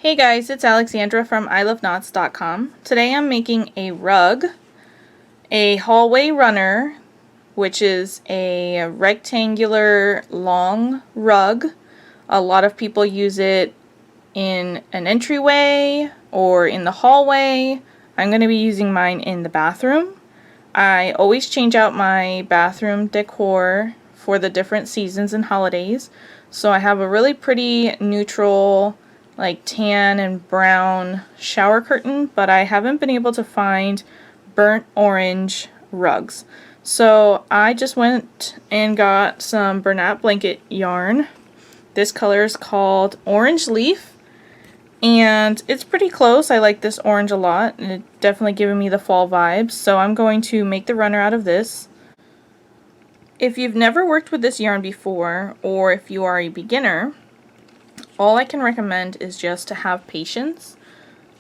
Hey guys, it's Alexandra from EyeLoveKnots.com. Today I'm making a rug, a hallway runner, which is a rectangular long rug. A lot of people use it in an entryway or in the hallway. I'm going to be using mine in the bathroom. I always change out my bathroom decor for the different seasons and holidays. So I have a really pretty neutral, like tan and brown shower curtain, but I haven't been able to find burnt orange rugs. So I just went and got some Bernat Blanket Yarn. This color is called Orange Leaf, and it's pretty close. I like this orange a lot, and it's definitely giving me the fall vibes. So I'm going to make the runner out of this. If you've never worked with this yarn before, or if you are a beginner, all I can recommend is just to have patience.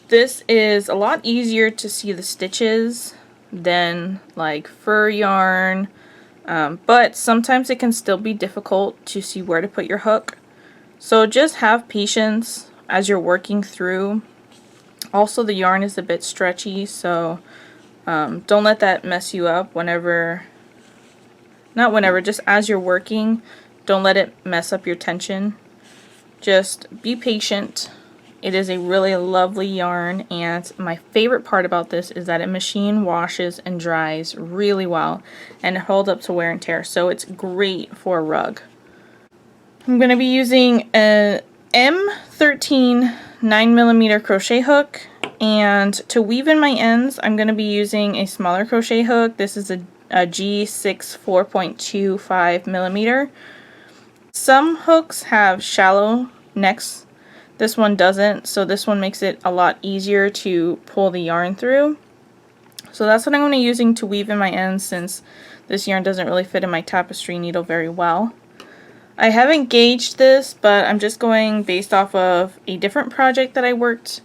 This is a lot easier to see the stitches than like fur yarn, but sometimes it can still be difficult to see where to put your hook. So just have patience as you're working through. Also, the yarn is a bit stretchy, so don't let that mess you up just as you're working. Don't let it mess up your tension. Just be patient. It is a really lovely yarn, and my favorite part about this is that it machine washes and dries really well and it holds up to wear and tear, so it's great for a rug. I'm going to be using a M13 9mm crochet hook, and to weave in my ends I'm going to be using a smaller crochet hook. This is a G6 4.25mm. Some hooks have shallow necks. This one doesn't, so this one makes it a lot easier to pull the yarn through. So that's what I'm going to be using to weave in my ends, since this yarn doesn't really fit in my tapestry needle very well. I haven't gauged this, but I'm just going based off of a different project that I worked,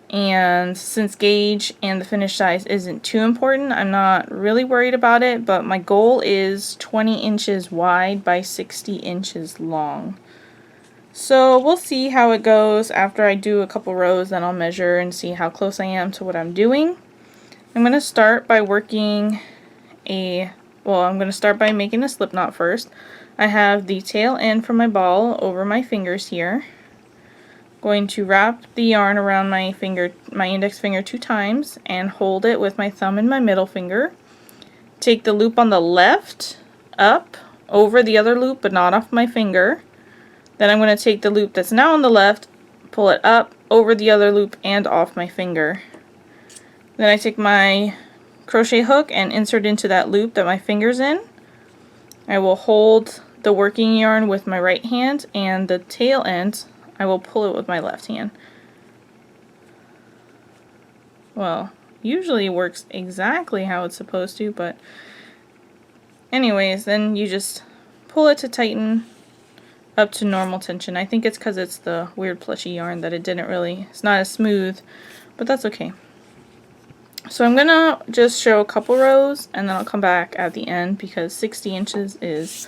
and since gauge and the finish size isn't too important, I'm not really worried about it, but my goal is 20 inches wide by 60 inches long. So we'll see how it goes. After I do a couple rows, then I'll measure and see how close I am to what I'm doing. I'm going to start by making a slip knot first. I have the tail end from my ball over my fingers here. Going to wrap the yarn around my index finger 2 times and hold it with my thumb and my middle finger. Take the loop on the left up over the other loop, but not off my finger. Then I'm going to take the loop that's now on the left, pull it up over the other loop and off my finger. Then I take my crochet hook and insert into that loop that my finger's in. I will hold the working yarn with my right hand, and the tail end I will pull it with my left hand. Well, usually it works exactly how it's supposed to, but anyways, then you just pull it to tighten up to normal tension. I think it's because it's the weird plushy yarn that it's not as smooth, but that's okay. So I'm gonna just show a couple rows and then I'll come back at the end, because 60 inches is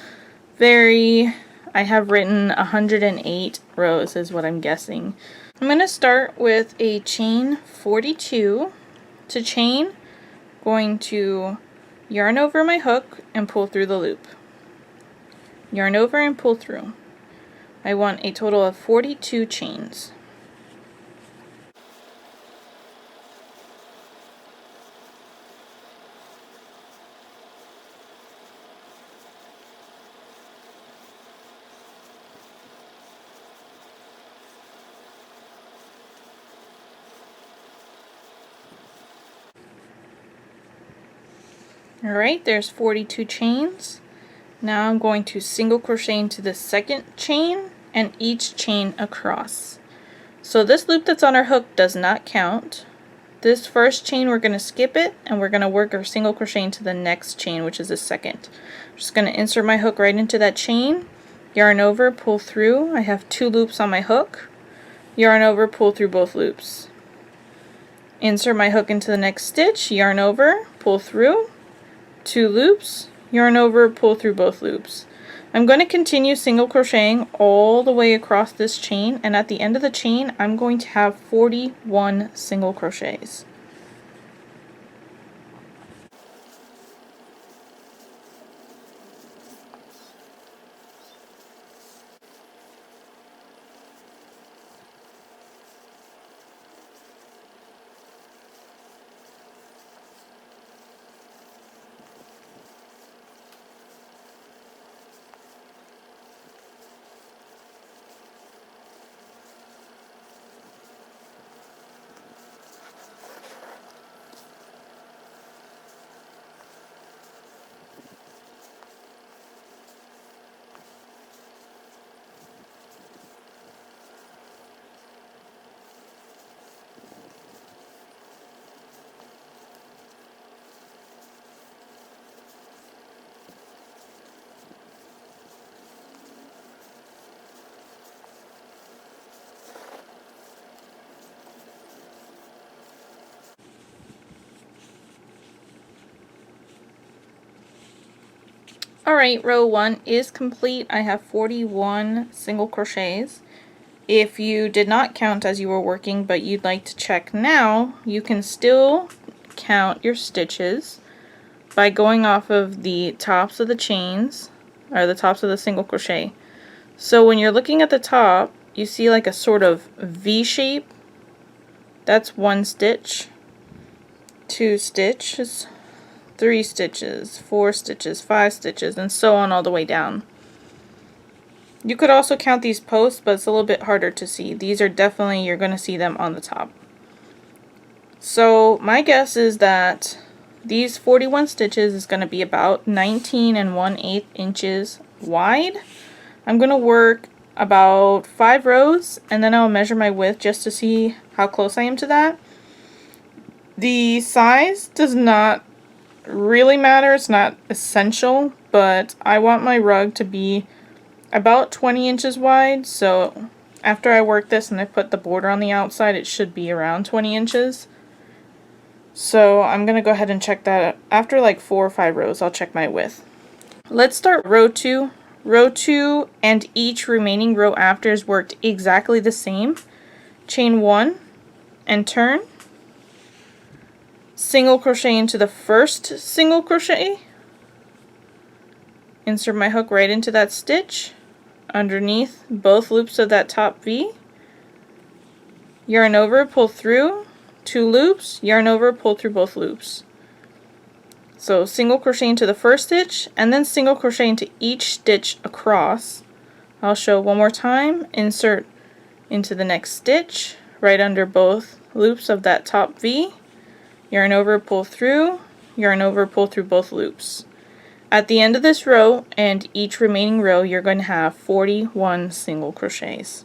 I have written 108 rows is what I'm guessing. I'm going to start with a chain 42. To chain, going to yarn over my hook and pull through the loop. Yarn over and pull through. I want a total of 42 chains. Alright, there's 42 chains. Now I'm going to single crochet into the second chain and each chain across. So this loop that's on our hook does not count. This first chain we're going to skip it, and we're going to work our single crochet into the next chain, which is the second. I'm just going to insert my hook right into that chain, yarn over, pull through. I have 2 loops on my hook. Yarn over, pull through both loops. Insert my hook into the next stitch, yarn over, pull through. 2 loops, yarn over, pull through both loops. I'm going to continue single crocheting all the way across this chain, and at the end of the chain I'm going to have 41 single crochets. Alright, row 1 is complete. I have 41 single crochets. If you did not count as you were working but you'd like to check now, you can still count your stitches by going off of the tops of the chains, or the tops of the single crochet. So when you're looking at the top, you see like a sort of V shape. That's 1 stitch, 2 stitches, 3 stitches, 4 stitches, 5 stitches, and so on all the way down. You could also count these posts, but it's a little bit harder to see. These are definitely, you're going to see them on the top. So my guess is that these 41 stitches is going to be about 19 1/8 inches wide. I'm going to work about 5 rows, and then I'll measure my width just to see how close I am to that. The size does not really matter, it's not essential, but I want my rug to be about 20 inches wide, so after I work this and I put the border on the outside, it should be around 20 inches. So I'm going to go ahead and check that. After like 4 or 5 rows, I'll check my width. Let's start row 2. Row 2 and each remaining row after is worked exactly the same. Chain 1 and turn. Single crochet into the first single crochet. Insert my hook right into that stitch underneath both loops of that top V. Yarn over, pull through 2 loops, yarn over, pull through both loops. So single crochet into the first stitch and then single crochet into each stitch across. I'll show one more time. Insert into the next stitch right under both loops of that top V. Yarn over, pull through, yarn over, pull through both loops. At the end of this row and each remaining row, you're going to have 41 single crochets.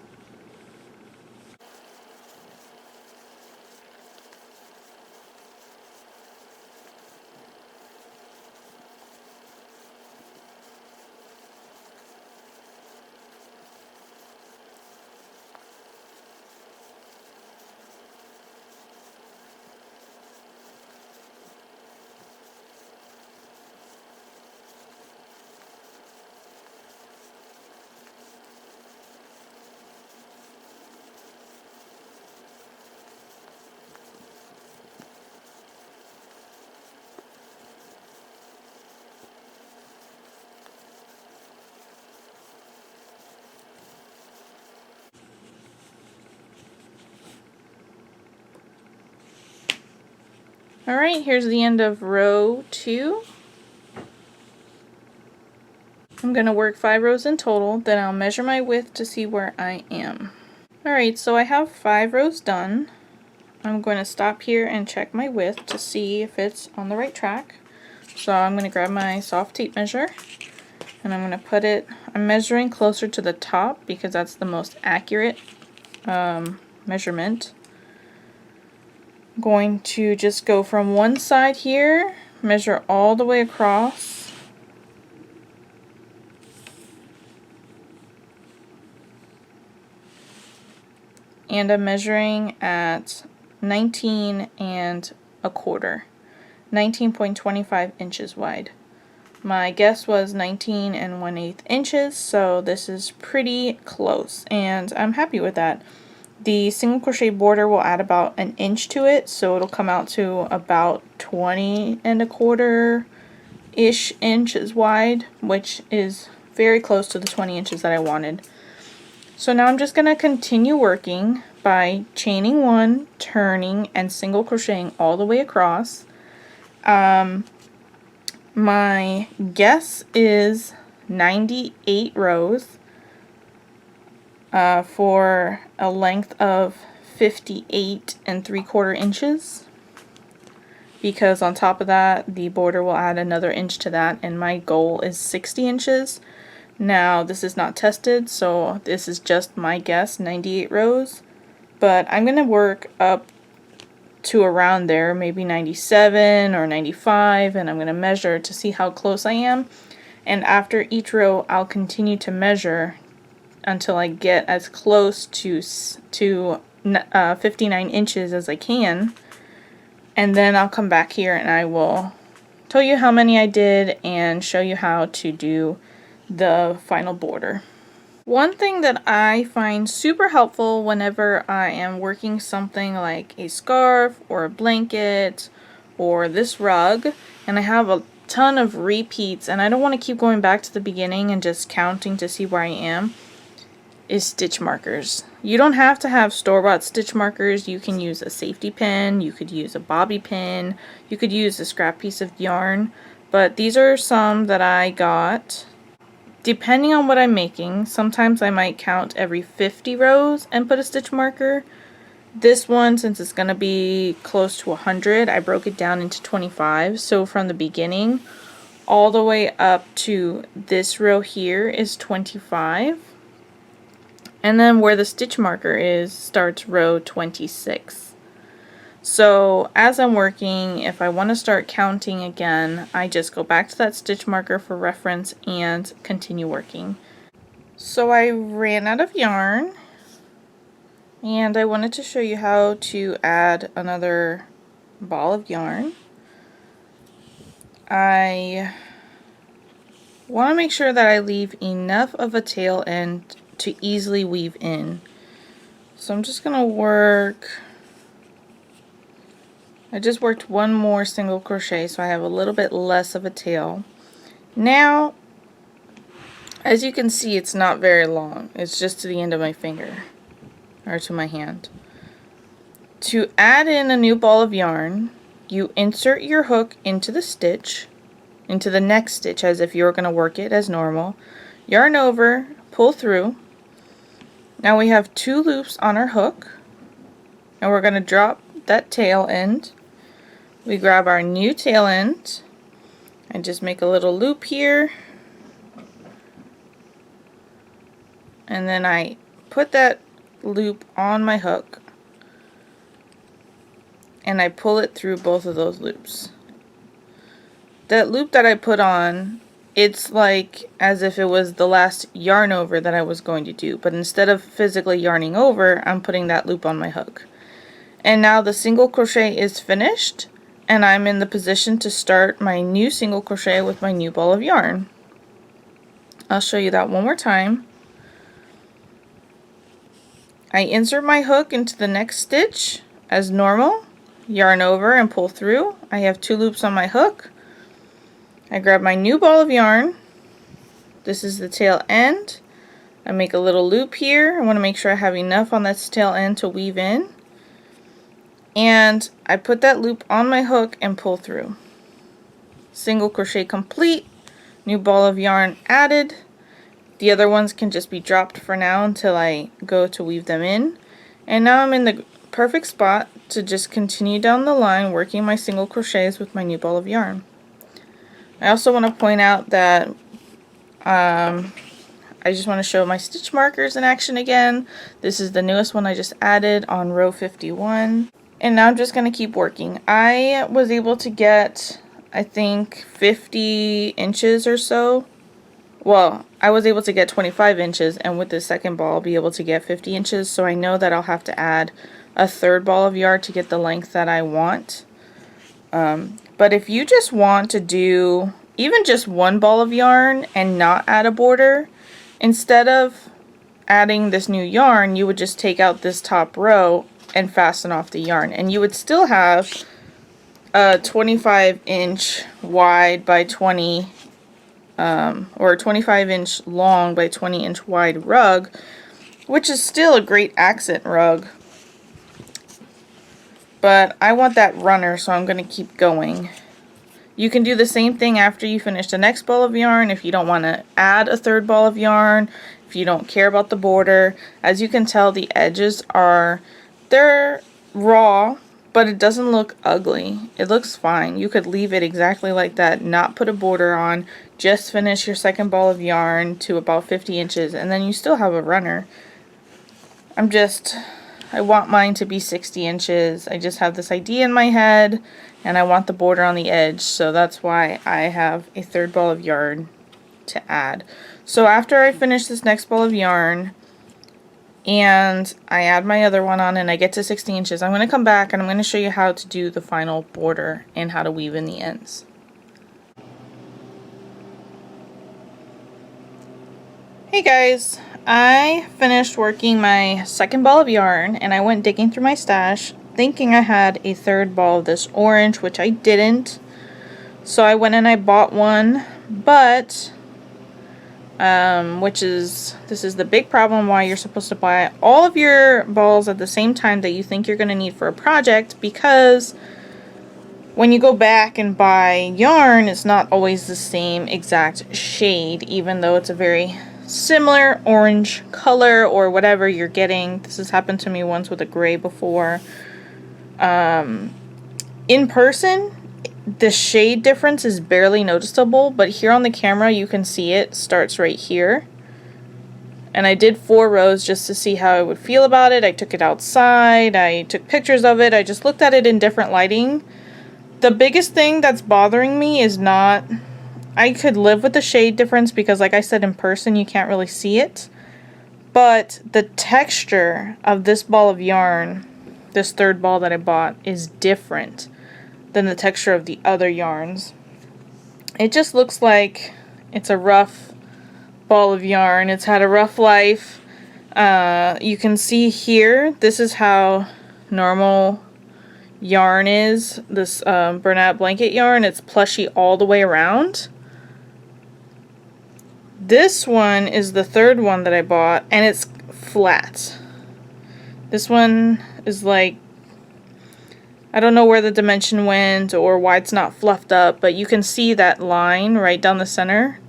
Alright, here's the end of row 2. I'm going to work 5 rows in total, then I'll measure my width to see where I am. Alright, so I have 5 rows done. I'm going to stop here and check my width to see if it's on the right track. So I'm going to grab my soft tape measure and I'm going to put it, I'm measuring closer to the top because that's the most accurate measurement. I'm going to just go from one side here, measure all the way across. And I'm measuring at 19 1/4, 19.25 inches wide. My guess was 19 1/8 inches, so this is pretty close, and I'm happy with that. The single crochet border will add about an inch to it, so it'll come out to about 20 1/4-ish inches wide, which is very close to the 20 inches that I wanted. So now I'm just going to continue working by chaining one, turning, and single crocheting all the way across. My guess is 98 rows for a length of 58 3/4 inches, because on top of that the border will add another inch to that, and my goal is 60 inches. Now this is not tested, so this is just my guess, 98 rows, but I'm going to work up to around there, maybe 97 or 95, and I'm going to measure to see how close I am, and after each row I'll continue to measure until I get as close to 59 inches as I can, and then I'll come back here and I will tell you how many I did and show you how to do the final border. One thing that I find super helpful whenever I am working something like a scarf or a blanket or this rug, and I have a ton of repeats and I don't want to keep going back to the beginning and just counting to see where I am, is stitch markers. You don't have to have store-bought stitch markers. You can use a safety pin, you could use a bobby pin, you could use a scrap piece of yarn, but these are some that I got. Depending on what I'm making, sometimes I might count every 50 rows and put a stitch marker. This one, since it's going to be close to 100, I broke it down into 25. So from the beginning all the way up to this row here is 25. And then where the stitch marker is starts row 26. So as I'm working, if I want to start counting again, I just go back to that stitch marker for reference and continue working. So I ran out of yarn, and I wanted to show you how to add another ball of yarn. I want to make sure that I leave enough of a tail end to easily weave in. So I'm just going to work. I just worked one more single crochet, so I have a little bit less of a tail. Now, as you can see, it's not very long. It's just to the end of my finger, or to my hand. To add in a new ball of yarn, you insert your hook into the stitch, into the next stitch as if you were going to work it as normal. Yarn over, pull through. Now we have 2 loops on our hook, and we're going to drop that tail end. We grab our new tail end and just make a little loop here, and then I put that loop on my hook and I pull it through both of those loops. That loop that I put on, it's like as if it was the last yarn over that I was going to do, but instead of physically yarning over, I'm putting that loop on my hook. And now the single crochet is finished, and I'm in the position to start my new single crochet with my new ball of yarn. I'll show you that one more time. I insert my hook into the next stitch as normal, yarn over and pull through. I have 2 loops on my hook. I grab my new ball of yarn. This is the tail end. I make a little loop here. I want to make sure I have enough on this tail end to weave in. And I put that loop on my hook and pull through. Single crochet complete, new ball of yarn added. The other ones can just be dropped for now until I go to weave them in. And now I'm in the perfect spot to just continue down the line working my single crochets with my new ball of yarn. I also want to point out that I just want to show my stitch markers in action again. This is the newest one I just added on row 51. And now I'm just going to keep working. I was able to get, I think, 50 inches or so. Well, I was able to get 25 inches, and with the second ball I'll be able to get 50 inches, so I know that I'll have to add a third ball of yarn to get the length that I want. But if you just want to do even just one ball of yarn and not add a border, instead of adding this new yarn, you would just take out this top row and fasten off the yarn, and you would still have a 25-inch wide by 20 or 25-inch long by 20-inch wide rug, which is still a great accent rug. But I want that runner, so I'm going to keep going. You can do the same thing after you finish the next ball of yarn if you don't want to add a third ball of yarn, if you don't care about the border. As you can tell, the edges they're raw, but it doesn't look ugly. It looks fine. You could leave it exactly like that, not put a border on, just finish your second ball of yarn to about 50 inches, and then you still have a runner. I want mine to be 60 inches. I just have this idea in my head, and I want the border on the edge, so that's why I have a third ball of yarn to add. So after I finish this next ball of yarn, and I add my other one on and I get to 60 inches, I'm going to come back and I'm going to show you how to do the final border and how to weave in the ends. Hey guys, I finished working my second ball of yarn and I went digging through my stash thinking I had a third ball of this orange, which I didn't. So I went and I bought one, but this is the big problem why you're supposed to buy all of your balls at the same time that you think you're going to need for a project, because when you go back and buy yarn, it's not always the same exact shade, even though it's a very similar orange color or whatever you're getting. This has happened to me once with a gray before. In person, the shade difference is barely noticeable, but here on the camera you can see it starts right here. And I did 4 rows just to see how I would feel about it. I took it outside, I took pictures of it, I just looked at it in different lighting. The biggest thing that's bothering me is not... I could live with the shade difference because, like I said, in person you can't really see it. But the texture of this ball of yarn, this third ball that I bought, is different than the texture of the other yarns. It just looks like it's a rough ball of yarn. It's had a rough life. You can see here, this is how normal yarn is. This Bernat Blanket Yarn, it's plushy all the way around. This one is the third one that I bought, and it's flat. This one is like, I don't know where the dimension went or why it's not fluffed up, but you can see that line right down the center.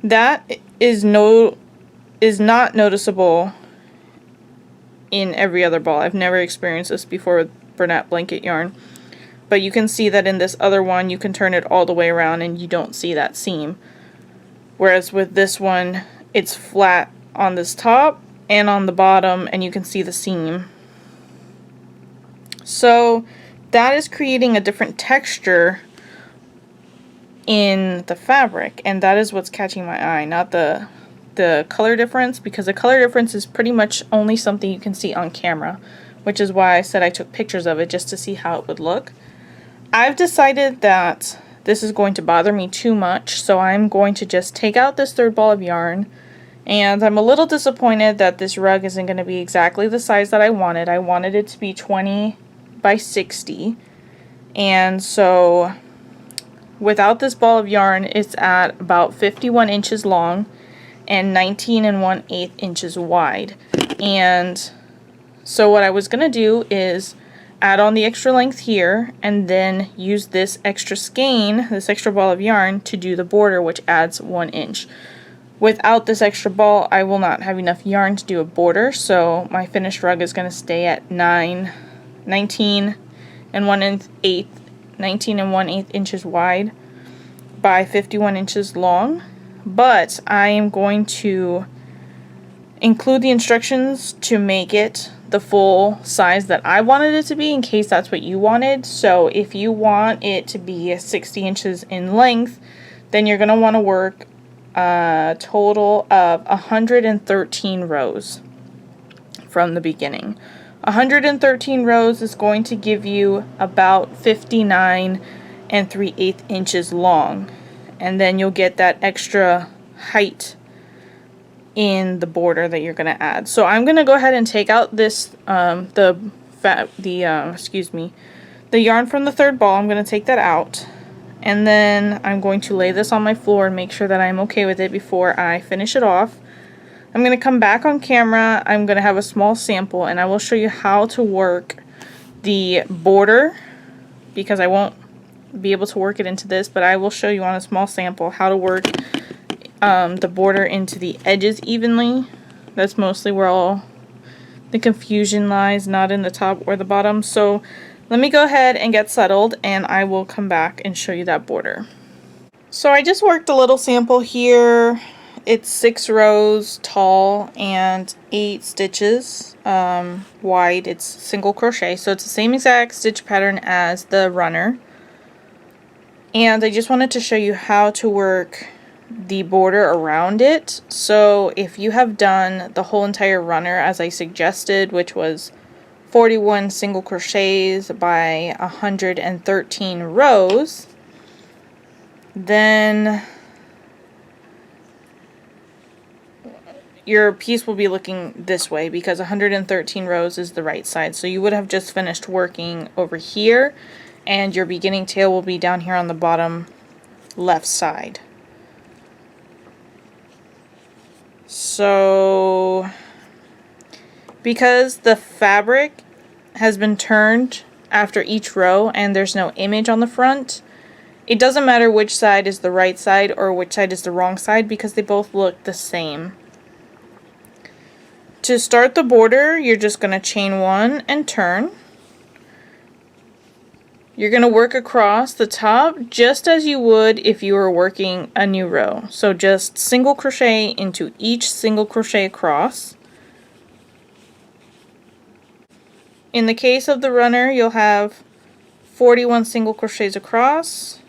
That is not noticeable in every other ball. I've never experienced this before with Bernat Blanket Yarn. But you can see that in this other one, you can turn it all the way around and you don't see that seam. Whereas with this one, it's flat on this top and on the bottom, and you can see the seam. So that is creating a different texture in the fabric, and that is what's catching my eye, not the color difference, because the color difference is pretty much only something you can see on camera, which is why I said I took pictures of it just to see how it would look. I've decided that this is going to bother me too much, so I'm going to just take out this third ball of yarn, and I'm a little disappointed that this rug isn't going to be exactly the size that I wanted. I wanted it to be 20 by 60, and so without this ball of yarn, it's at about 51 inches long and 19 1/8 inches wide. And so what I was going to do is add on the extra length here and then use this extra skein, this extra ball of yarn, to do the border, which adds 1 inch. Without this extra ball, I will not have enough yarn to do a border, so my finished rug is going to stay at 19 1/8 inches wide by 51 inches long. But I am going to include the instructions to make it the full size that I wanted it to be, in case that's what you wanted. So if you want it to be 60 inches in length, then you're going to want to work a total of 113 rows from the beginning. 113 rows is going to give you about 59 3/8 inches long. and then you'll get that extra height in the border that you're going to add. So I'm going to go ahead and take out this the yarn from the third ball. I'm going to take that out, and then I'm going to lay this on my floor and make sure that I'm okay with it before I finish it off. I'm going to come back on camera. I'm going to have a small sample, and I will show you how to work the border, because I won't be able to work it into this, but I will show you on a small sample how to work the border into the edges evenly. That's mostly where all the confusion lies, not in the top or the bottom. So let me go ahead and get settled, and I will come back and show you that border. So I just worked a little sample here. It's 6 rows tall and 8 stitches wide. It's single crochet, so it's the same exact stitch pattern as the runner. And I just wanted to show you how to work the border around it. So if you have done the whole entire runner as I suggested, which was 41 single crochets by 113 rows, then your piece will be looking this way, because 113 rows is the right side. So you would have just finished working over here, and your beginning tail will be down here on the bottom left side. So because the fabric has been turned after each row and there's no image on the front, it doesn't matter which side is the right side or which side is the wrong side, because they both look the same. To start the border, you're just going to chain 1 and turn. You're going to work across the top just as you would if you were working a new row. So just single crochet into each single crochet across. In the case of the runner, you'll have 41 single crochets across.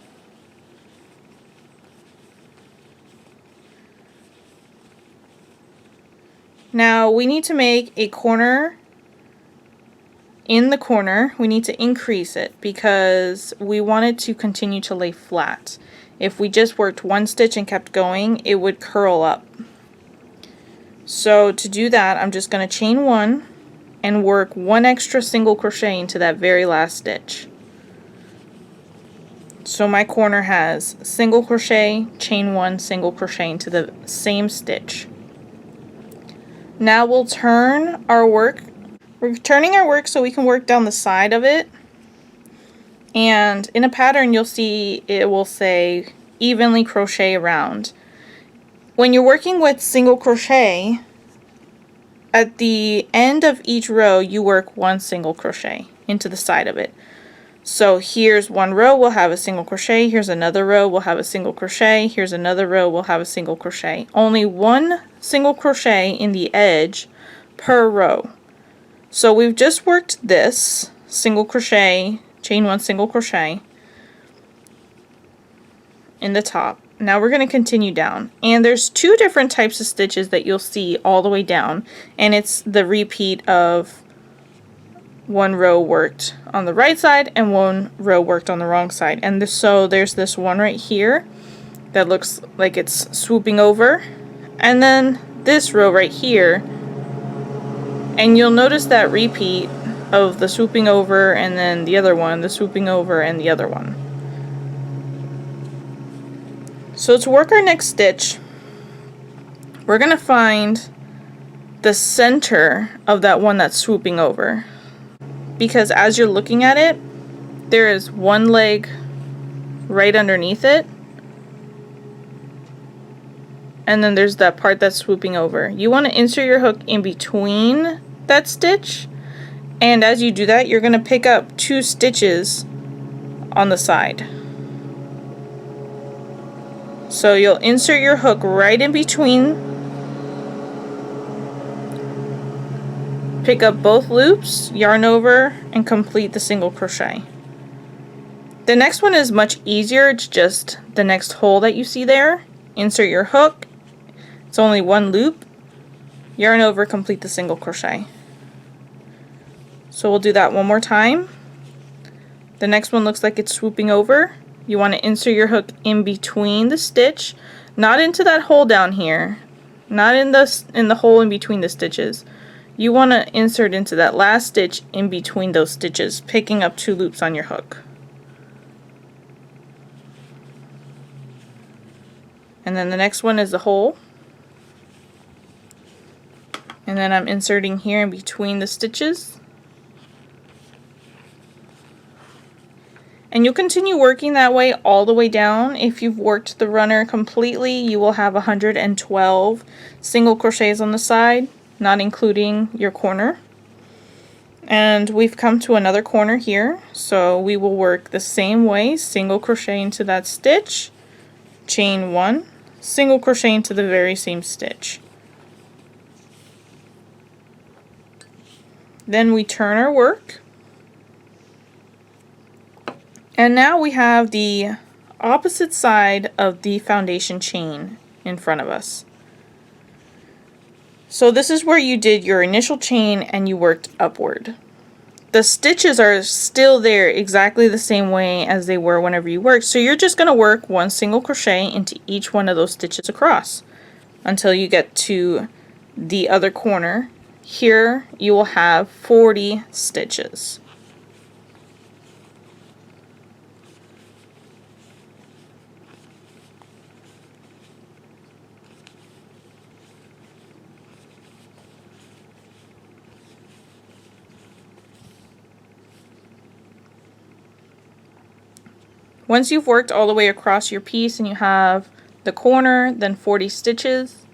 Now we need to make a corner. In the corner, we need to increase it because we want it to continue to lay flat. If we just worked 1 stitch and kept going, it would curl up. So to do that, I'm just going to chain 1 and work 1 extra single crochet into that very last stitch. So my corner has single crochet, chain 1, single crochet into the same stitch. Now we'll turn our work. We're turning our work so we can work down the side of it, and in a pattern you'll see it will say evenly crochet around. When you're working with single crochet, at the end of each row you work 1 single crochet into the side of it. So here's 1 row, we'll have a single crochet, here's another row, we'll have a single crochet, here's another row, we'll have a single crochet. Only 1 single crochet in the edge per row. So we've just worked this single crochet, chain 1 single crochet in the top. Now we're going to continue down, and there's 2 different types of stitches that you'll see all the way down, and it's the repeat of 1 row worked on the right side and 1 row worked on the wrong side. And so there's this one right here that looks like it's swooping over, and then this row right here. And you'll notice that repeat of the swooping over and then the other one, the swooping over and the other one. So to work our next stitch, we're going to find the center of that one that's swooping over. Because as you're looking at it, there is 1 leg right underneath it. And then there's that part that's swooping over. You want to insert your hook in between that stitch, and as you do that you're going to pick up 2 stitches on the side. So you'll insert your hook right in between, pick up both loops, yarn over, and complete the single crochet. The next one is much easier. It's just the next hole that you see there. Insert your hook. It's only 1 loop. Yarn over, complete the single crochet. So we'll do that one more time. The next one looks like it's swooping over. You want to insert your hook in between the stitch, not into that hole down here, not in the hole in between the stitches. You want to insert into that last stitch in between those stitches, picking up 2 loops on your hook. And then the next one is the hole. And then I'm inserting here in between the stitches. And you'll continue working that way all the way down. If you've worked the runner completely, you will have 112 single crochets on the side, not including your corner. And we've come to another corner here, so we will work the same way, single crochet into that stitch, chain 1, single crochet into the very same stitch. Then we turn our work. And now we have the opposite side of the foundation chain in front of us. So this is where you did your initial chain and you worked upward. The stitches are still there exactly the same way as they were whenever you worked. So you're just going to work 1 single crochet into each one of those stitches across until you get to the other corner. Here you will have 40 stitches. Once you've worked all the way across your piece and you have the corner, then 40 stitches,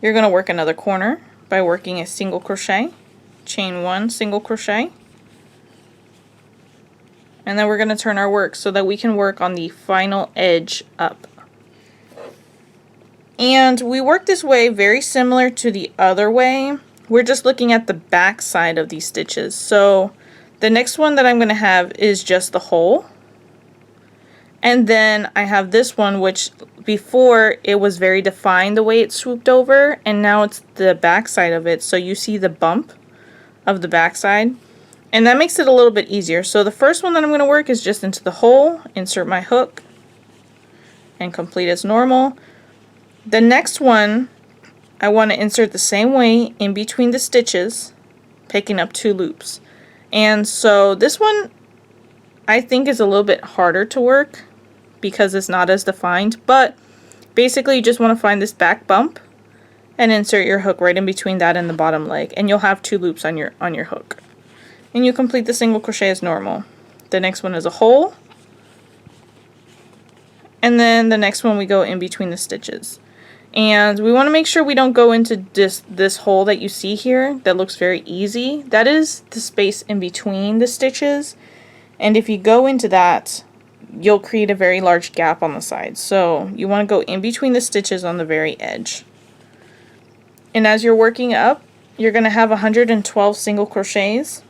you're going to work another corner by working a single crochet, chain 1, single crochet, and then we're going to turn our work so that we can work on the final edge up. And we work this way very similar to the other way. We're just looking at the back side of these stitches. So the next one that I'm going to have is just the hole. And then I have this one, which before it was very defined the way it swooped over, and now it's the back side of it, so you see the bump of the back side, and that makes it a little bit easier. So the first one that I'm going to work is just into the hole, insert my hook, and complete as normal. The next one I want to insert the same way in between the stitches, picking up 2 loops. And so this one I think is a little bit harder to work because it's not as defined, but basically you just want to find this back bump and insert your hook right in between that and the bottom leg, and you'll have 2 loops on your hook. And you complete the single crochet as normal. The next one is a hole, and then the next one we go in between the stitches. And we want to make sure we don't go into this hole that you see here that looks very easy. That is the space in between the stitches, and if you go into that, you'll create a very large gap on the side. So you want to go in between the stitches on the very edge. And as you're working up, you're going to have 112 single crochets.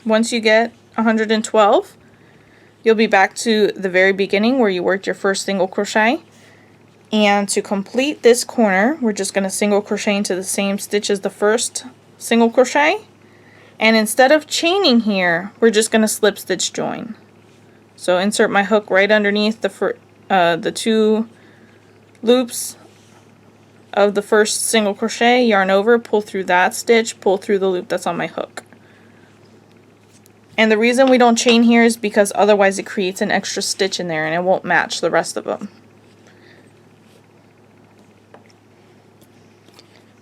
Once you get 112, you'll be back to the very beginning where you worked your first single crochet. And to complete this corner, we're just going to single crochet into the same stitch as the first single crochet. And instead of chaining here, we're just going to slip stitch join. So insert my hook right underneath the 2 loops of the first single crochet, yarn over, pull through that stitch, pull through the loop that's on my hook. And the reason we don't chain here is because otherwise it creates an extra stitch in there and it won't match the rest of them.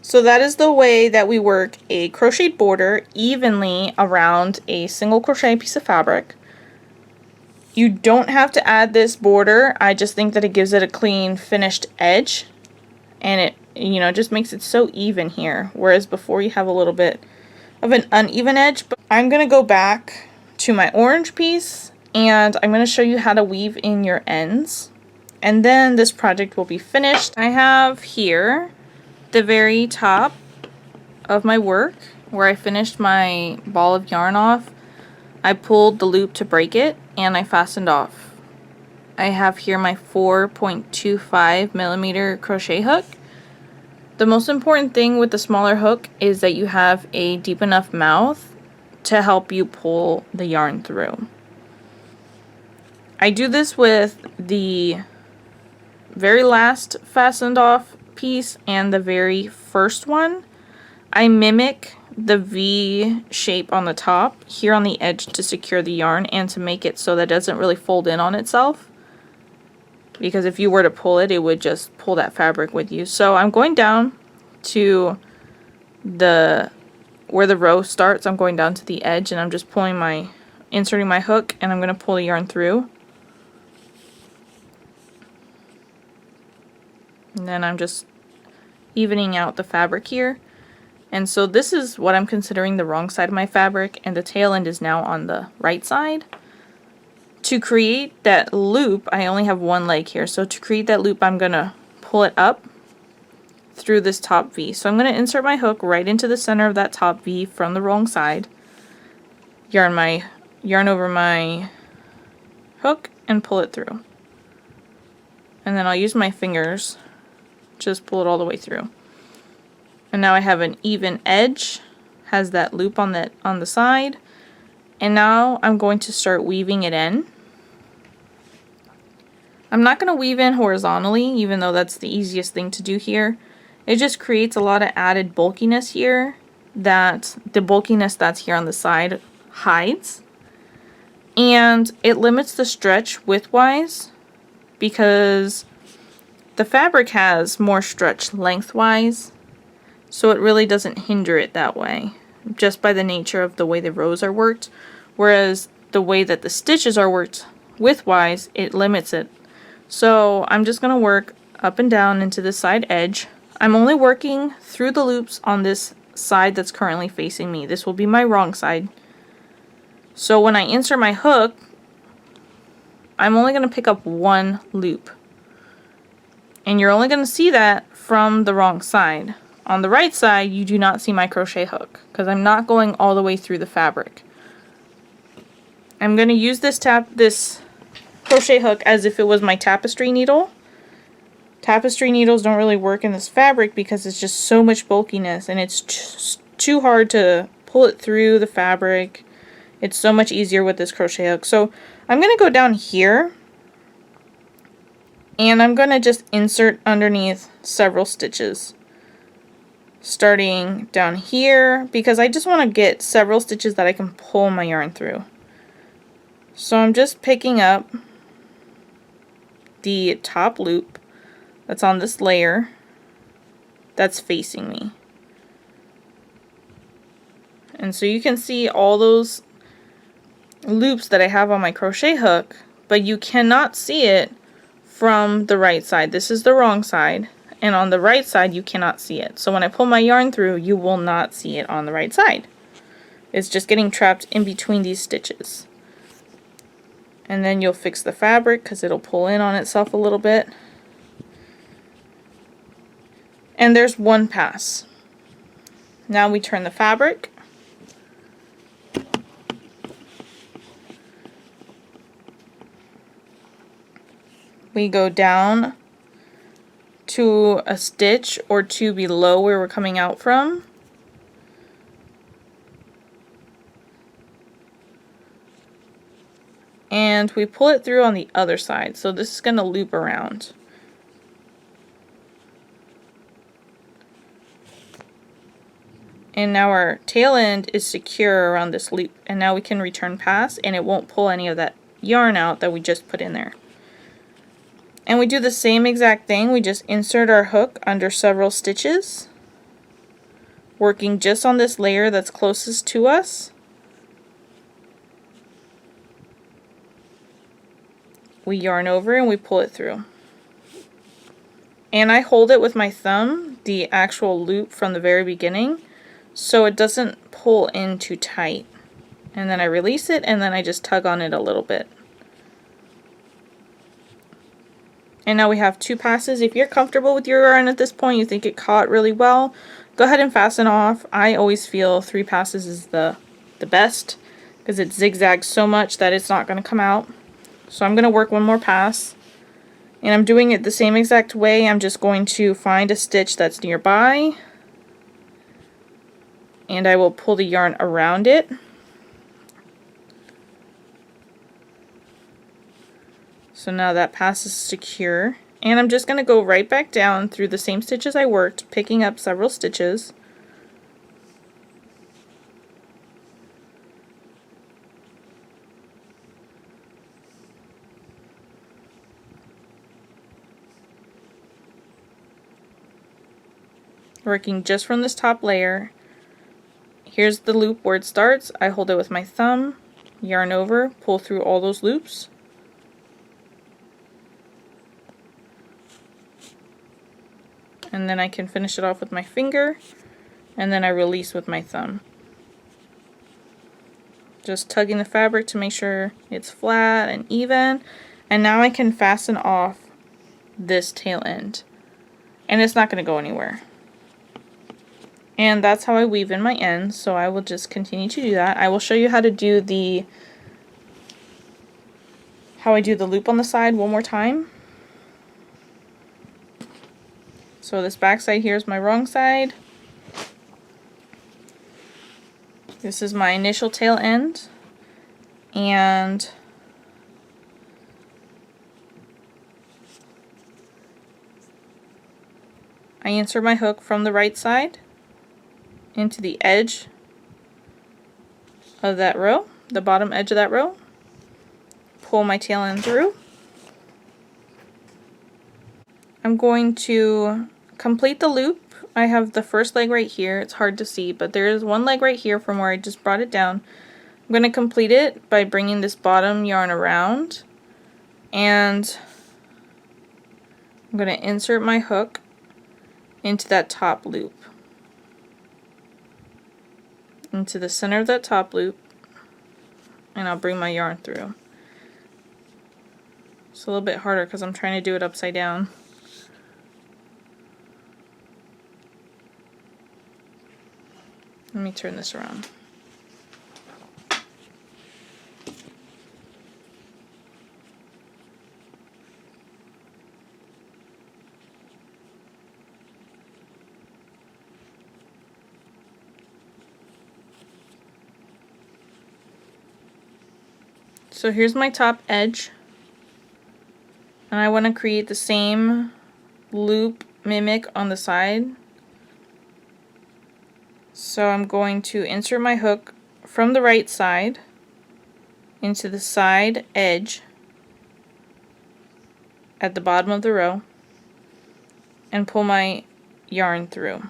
So that is the way that we work a crocheted border evenly around a single crochet piece of fabric. You don't have to add this border. I just think that it gives it a clean finished edge, and it, you know, just makes it so even here, whereas before you have a little bit of an uneven edge. But I'm going to go back to my orange piece and I'm going to show you how to weave in your ends, and then this project will be finished. I have here the very top of my work where I finished my ball of yarn off. I pulled the loop to break it and I fastened off. I have here my 4.25 millimeter crochet hook. The most important thing with the smaller hook is that you have a deep enough mouth to help you pull the yarn through. I do this with the very last fastened off piece and the very first one. I mimic the V shape on the top here on the edge to secure the yarn and to make it so that it doesn't really fold in on itself. Because if you were to pull it, it would just pull that fabric with you. So I'm going down to where the row starts. I'm going down to the edge and I'm just inserting my hook, and I'm going to pull the yarn through. And then I'm just evening out the fabric here. And so this is what I'm considering the wrong side of my fabric, and the tail end is now on the right side. To create that loop, I only have one leg here, so to create that loop I'm going to pull it up through this top V. So I'm going to insert my hook right into the center of that top V from the wrong side, yarn over my hook and pull it through. And then I'll use my fingers, just pull it all the way through. And now I have an even edge, has that loop on the side, and now I'm going to start weaving it in. I'm not going to weave in horizontally, even though that's the easiest thing to do here. It just creates a lot of added bulkiness here that the bulkiness that's here on the side hides. And it limits the stretch widthwise because the fabric has more stretch lengthwise. So it really doesn't hinder it that way, just by the nature of the way the rows are worked. Whereas the way that the stitches are worked widthwise, it limits it. So I'm just going to work up and down into the side edge. I'm only working through the loops on this side that's currently facing me. This will be my wrong side. So when I insert my hook, I'm only going to pick up one loop. And you're only going to see that from the wrong side. On the right side, you do not see my crochet hook because I'm not going all the way through the fabric. I'm going to use this crochet hook as if it was my tapestry needle. Tapestry needles don't really work in this fabric because it's just so much bulkiness and it's just too hard to pull it through the fabric. It's so much easier with this crochet hook. So I'm going to go down here and I'm going to just insert underneath several stitches. Starting down here because I just want to get several stitches that I can pull my yarn through. So I'm just picking up the top loop that's on this layer that's facing me. And so you can see all those loops that I have on my crochet hook, but you cannot see it from the right side. This is the wrong side. And on the right side you cannot see it. So when I pull my yarn through, you will not see it on the right side. It's just getting trapped in between these stitches. And then you'll fix the fabric because it'll pull in on itself a little bit. And there's one pass. Now we turn the fabric. We go down to a stitch or two below where we're coming out from. And we pull it through on the other side. So this is going to loop around. And now our tail end is secure around this loop. And now we can return pass and it won't pull any of that yarn out that we just put in there. And we do the same exact thing. We just insert our hook under several stitches, working just on this layer that's closest to us. We yarn over and we pull it through. And I hold it with my thumb, the actual loop from the very beginning, so it doesn't pull in too tight. And then I release it and then I just tug on it a little bit. And now we have two passes. If you're comfortable with your yarn at this point, you think it caught really well, go ahead and fasten off. I always feel 3 passes is the best because it zigzags so much that it's not going to come out. So I'm going to work one more pass. And I'm doing it the same exact way. I'm just going to find a stitch that's nearby. And I will pull the yarn around it. So now that pass is secure. And I'm just going to go right back down through the same stitches I worked, picking up several stitches. Working just from this top layer. Here's the loop where it starts. I hold it with my thumb, yarn over, pull through all those loops. And then I can finish it off with my finger, and then I release with my thumb. Just tugging the fabric to make sure it's flat and even. And now I can fasten off this tail end. And it's not going to go anywhere. And that's how I weave in my ends, so I will just continue to do that. I will show you how to do how I do the loop on the side one more time. So this back side here is my wrong side. This is my initial tail end. And I insert my hook from the right side into the edge of that row, the bottom edge of that row. Pull my tail end through. I'm going to complete the loop. I have the first leg right here. It's hard to see, but there is one leg right here from where I just brought it down. I'm going to complete it by bringing this bottom yarn around, and I'm going to insert my hook into that top loop, into the center of that top loop, and I'll bring my yarn through. It's a little bit harder because I'm trying to do it upside down. Let me turn this around. So here's my top edge, and I want to create the same loop mimic on the side. So I'm going to insert my hook from the right side into the side edge at the bottom of the row and pull my yarn through.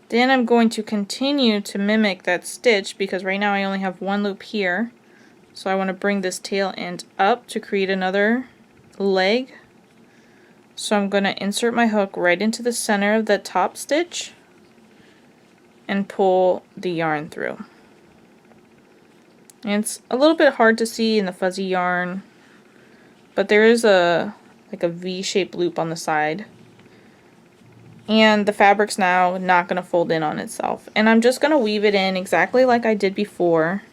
Then I'm going to continue to mimic that stitch because right now I only have one loop here. So I want to bring this tail end up to create another leg. So I'm going to insert my hook right into the center of the top stitch and pull the yarn through. And it's a little bit hard to see in the fuzzy yarn, but there is like a V-shaped loop on the side. And the fabric's now not going to fold in on itself. And I'm just going to weave it in exactly like I did before.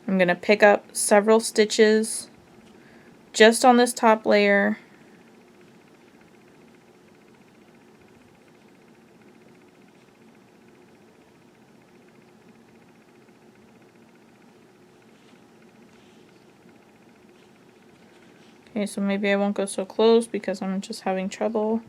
I'm going to pick up several stitches just on this top layer. Okay, so maybe I won't go so close because I'm just having trouble.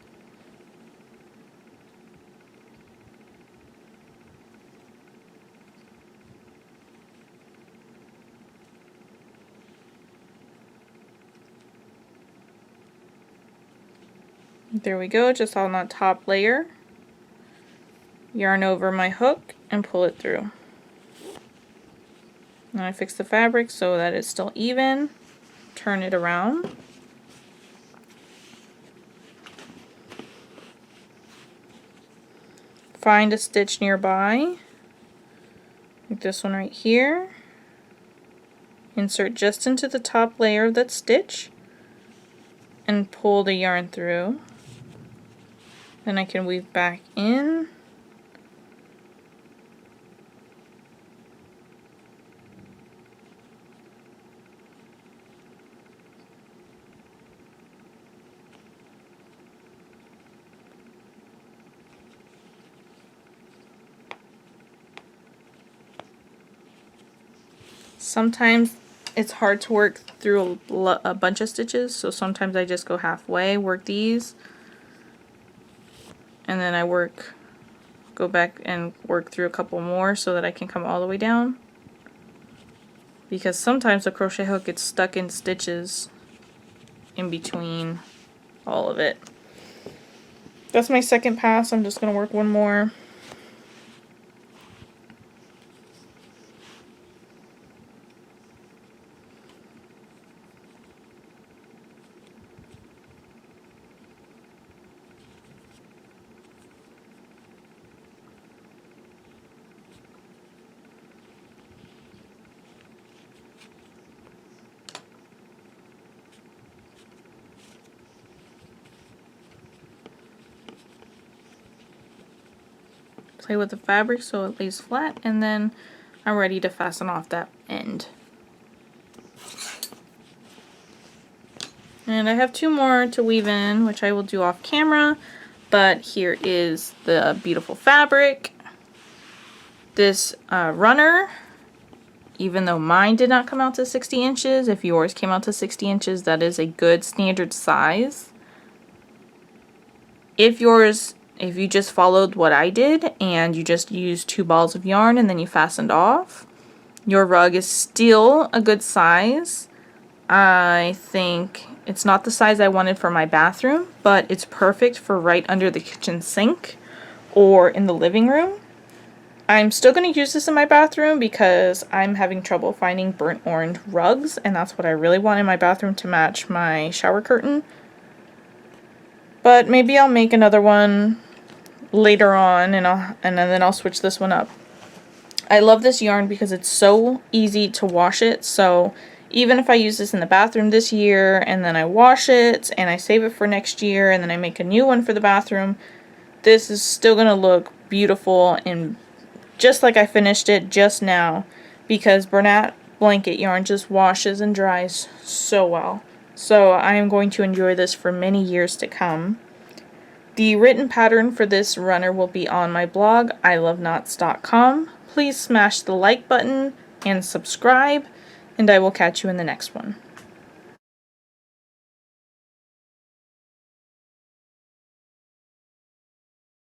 There we go, just on that top layer. Yarn over my hook and pull it through. Now I fix the fabric so that it's still even. Turn it around. Find a stitch nearby, like this one right here. Insert just into the top layer of that stitch and pull the yarn through. Then I can weave back in. Sometimes it's hard to work through a bunch of stitches, so sometimes I just go halfway, work these, and then I go back and work through a couple more so that I can come all the way down. Because sometimes the crochet hook gets stuck in stitches in between all of it. That's my second pass. I'm just going to work one more. Play with the fabric so it lays flat, and then I'm ready to fasten off that end. And I have two more to weave in, which I will do off camera, but here is the beautiful fabric. This runner, even though mine did not come out to 60 inches, if yours came out to 60 inches, that is a good standard size. If you just followed what I did and you just used 2 balls of yarn and then you fastened off, your rug is still a good size. I think it's not the size I wanted for my bathroom, but it's perfect for right under the kitchen sink or in the living room. I'm still going to use this in my bathroom because I'm having trouble finding burnt orange rugs, and that's what I really want in my bathroom to match my shower curtain. But maybe I'll make another one later on, and then I'll switch this one up. I love this yarn because it's so easy to wash it, so even if I use this in the bathroom this year and then I wash it and I save it for next year and then I make a new one for the bathroom, this is still going to look beautiful and just like I finished it just now, because Bernat Blanket Yarn just washes and dries so well. So I am going to enjoy this for many years to come. The written pattern for this runner will be on my blog, EyeLoveKnots.com. Please smash the like button and subscribe, and I will catch you in the next one.